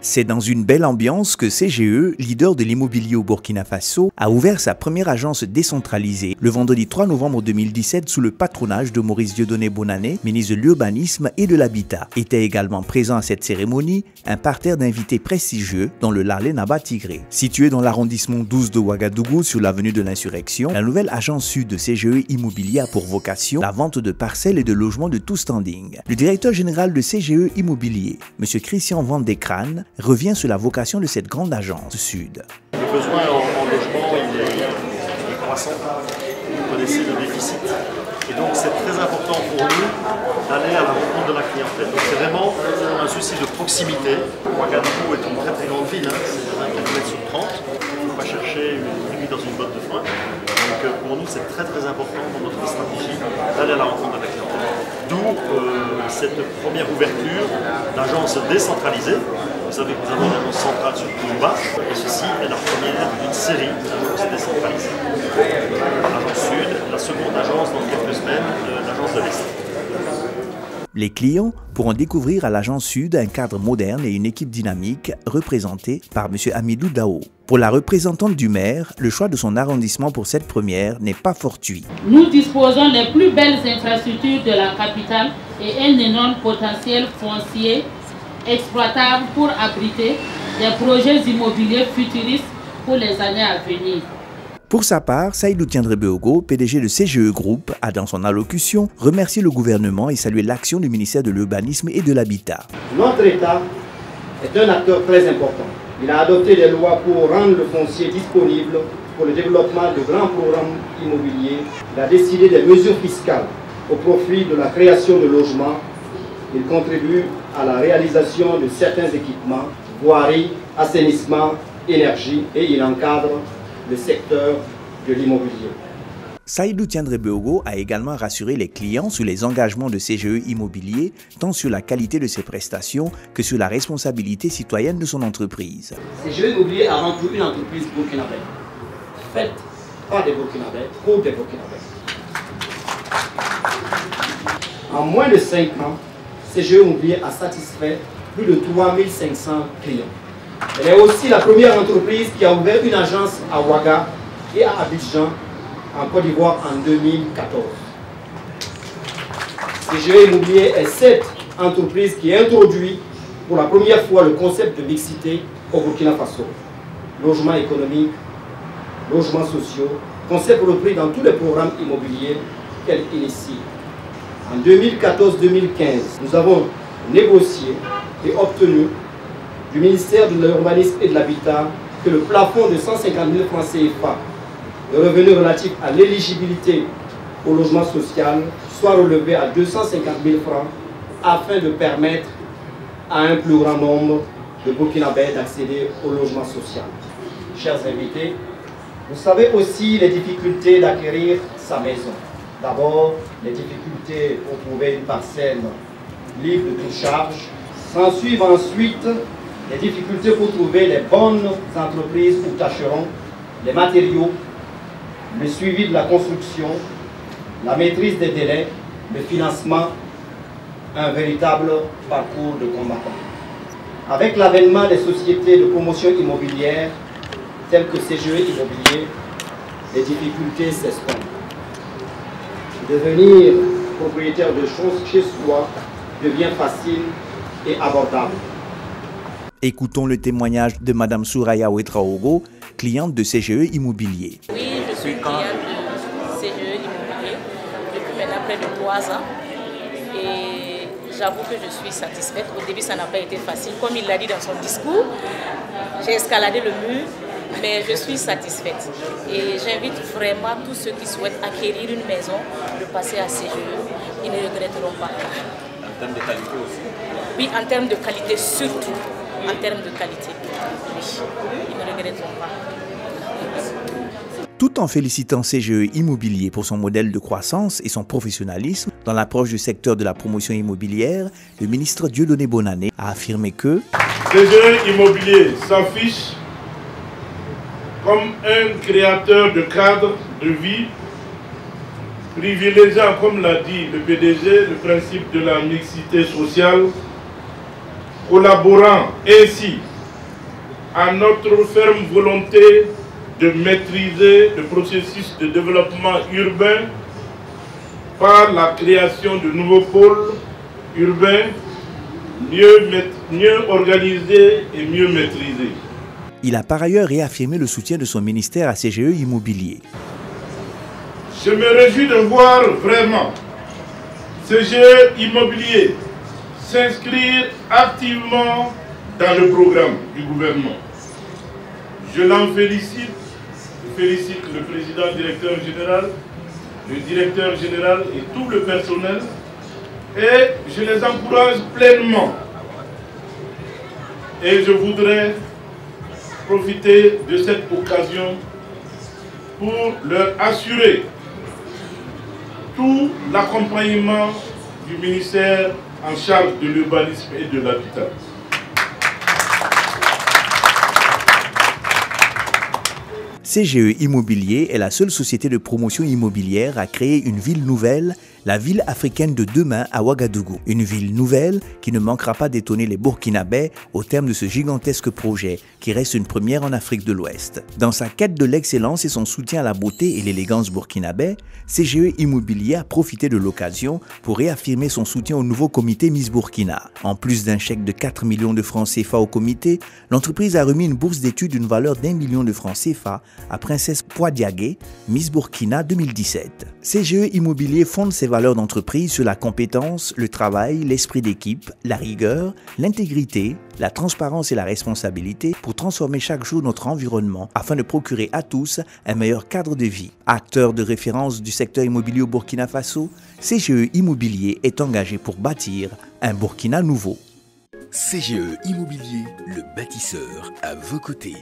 C'est dans une belle ambiance que CGE, leader de l'immobilier au Burkina Faso, a ouvert sa première agence décentralisée le vendredi 3 novembre 2017 sous le patronage de Maurice Dieudonné Bonannay, ministre de l'Urbanisme et de l'Habitat. Était également présent à cette cérémonie un parterre d'invités prestigieux dont le Larlé Naba Tigré. Située dans l'arrondissement 12 de Ouagadougou sur l'avenue de l'Insurrection, la nouvelle agence sud de CGE Immobilier a pour vocation la vente de parcelles et de logements de tout standing. Le directeur général de CGE Immobilier, M. Christian Van de Crane, revient sur la vocation de cette grande agence sud. Le besoin en logement il est croissant, vous connaissez le déficit, et donc c'est très important pour nous d'aller à la rencontre de la clientèle. Donc c'est vraiment un souci de proximité. Ouagadougou est une très très grande ville, c'est 20 km sur 30, il ne faut pas chercher une nuit dans une botte de foin. Donc pour nous c'est très très important dans notre stratégie d'aller à la rencontre de la clientèle. D'où cette première ouverture d'agence décentralisée. Vous savez que nous avons une agence centrale sur Koumba, et ceci est la première d'une série d'agences décentralisées. L'agence sud, la seconde agence dans quelques semaines, l'agence de l'Est. Les clients pourront découvrir à l'agence sud un cadre moderne et une équipe dynamique représentée par M. Amidou Dao. Pour la représentante du maire, le choix de son arrondissement pour cette première n'est pas fortuit. Nous disposons des plus belles infrastructures de la capitale et un énorme potentiel foncier exploitable pour abriter des projets immobiliers futuristes pour les années à venir. Pour sa part, Saïdou Tiandré-Beogo, PDG de CGE Group, a dans son allocution remercié le gouvernement et salué l'action du ministère de l'Urbanisme et de l'Habitat. Notre État est un acteur très important. Il a adopté des lois pour rendre le foncier disponible pour le développement de grands programmes immobiliers. Il a décidé des mesures fiscales au profit de la création de logements. Il contribue à la réalisation de certains équipements, voirie, assainissement, énergie, et il encadre le secteur de l'immobilier. Saïdou Tiandré-Beogo a également rassuré les clients sur les engagements de CGE Immobilier, tant sur la qualité de ses prestations que sur la responsabilité citoyenne de son entreprise. CGE Immobilier est avant tout une entreprise burkinabé, faite par des Burkinabés, pour des Burkinabés. En moins de 5 ans, CGE Immobilier a satisfait plus de 3500 clients. Elle est aussi la première entreprise qui a ouvert une agence à Ouaga et à Abidjan, en Côte d'Ivoire, en 2014. CGE Immobilier est cette entreprise qui introduit pour la première fois le concept de mixité au Burkina Faso. Logement économique, logements sociaux, concept repris dans tous les programmes immobiliers qu'elle initie. En 2014-2015, nous avons négocié et obtenu du ministère de l'Urbanisme et de l'Habitat que le plafond de 150 000 francs CFA de revenus relatifs à l'éligibilité au logement social soit relevé à 250 000 francs afin de permettre à un plus grand nombre de Burkinabés d'accéder au logement social. Chers invités, vous savez aussi les difficultés d'acquérir sa maison. D'abord, les difficultés pour trouver une parcelle libre de toute charge. S'ensuivent ensuite les difficultés pour trouver les bonnes entreprises ou tâcherons, les matériaux, le suivi de la construction, la maîtrise des délais, le financement, un véritable parcours de combattant. Avec l'avènement des sociétés de promotion immobilière telles que CGE Immobilier, les difficultés s'estompent. Devenir propriétaire de choses chez soi devient facile et abordable. Écoutons le témoignage de Mme Souraya Ouetraogo, cliente de CGE Immobilier. Oui, je suis cliente de CGE Immobilier depuis maintenant près de 3 ans et j'avoue que je suis satisfaite. Au début, ça n'a pas été facile. Comme il l'a dit dans son discours, j'ai escaladé le mur, mais je suis satisfaite. Et j'invite vraiment tous ceux qui souhaitent acquérir une maison de passer à CGE. Ils ne regretteront pas. En termes de qualité aussi? Oui, en termes de qualité surtout. En termes de qualité, oui. Ils ne regretteront pas. Tout en félicitant CGE Immobilier pour son modèle de croissance et son professionnalisme dans l'approche du secteur de la promotion immobilière, le ministre Dieudonné Bonannay a affirmé que CGE Immobilier s'affiche comme un créateur de cadres de vie, privilégiant, comme l'a dit le PDG, le principe de la mixité sociale, collaborant ainsi à notre ferme volonté de maîtriser le processus de développement urbain par la création de nouveaux pôles urbains mieux organisés et mieux maîtrisés. Il a par ailleurs réaffirmé le soutien de son ministère à CGE Immobilier. Je me réjouis de voir vraiment CGE Immobilier s'inscrire activement dans le programme du gouvernement. Je l'en félicite. Je félicite le président directeur général, le directeur général et tout le personnel. Et je les encourage pleinement. Et je voudrais profiter de cette occasion pour leur assurer tout l'accompagnement du ministère en charge de l'urbanisme et de l'habitat. CGE Immobilier est la seule société de promotion immobilière à créer une ville nouvelle, la ville africaine de demain à Ouagadougou. Une ville nouvelle qui ne manquera pas d'étonner les Burkinabés au terme de ce gigantesque projet qui reste une première en Afrique de l'Ouest. Dans sa quête de l'excellence et son soutien à la beauté et l'élégance burkinabé, CGE Immobilier a profité de l'occasion pour réaffirmer son soutien au nouveau comité Miss Burkina. En plus d'un chèque de 4 millions de francs CFA au comité, l'entreprise a remis une bourse d'études d'une valeur d'1 million de francs CFA à Princesse Poidiagué, Miss Burkina 2017. CGE Immobilier fonde ses valeurs d'entreprise sur la compétence, le travail, l'esprit d'équipe, la rigueur, l'intégrité, la transparence et la responsabilité pour transformer chaque jour notre environnement afin de procurer à tous un meilleur cadre de vie. Acteur de référence du secteur immobilier au Burkina Faso, CGE Immobilier est engagé pour bâtir un Burkina nouveau. CGE Immobilier, le bâtisseur à vos côtés.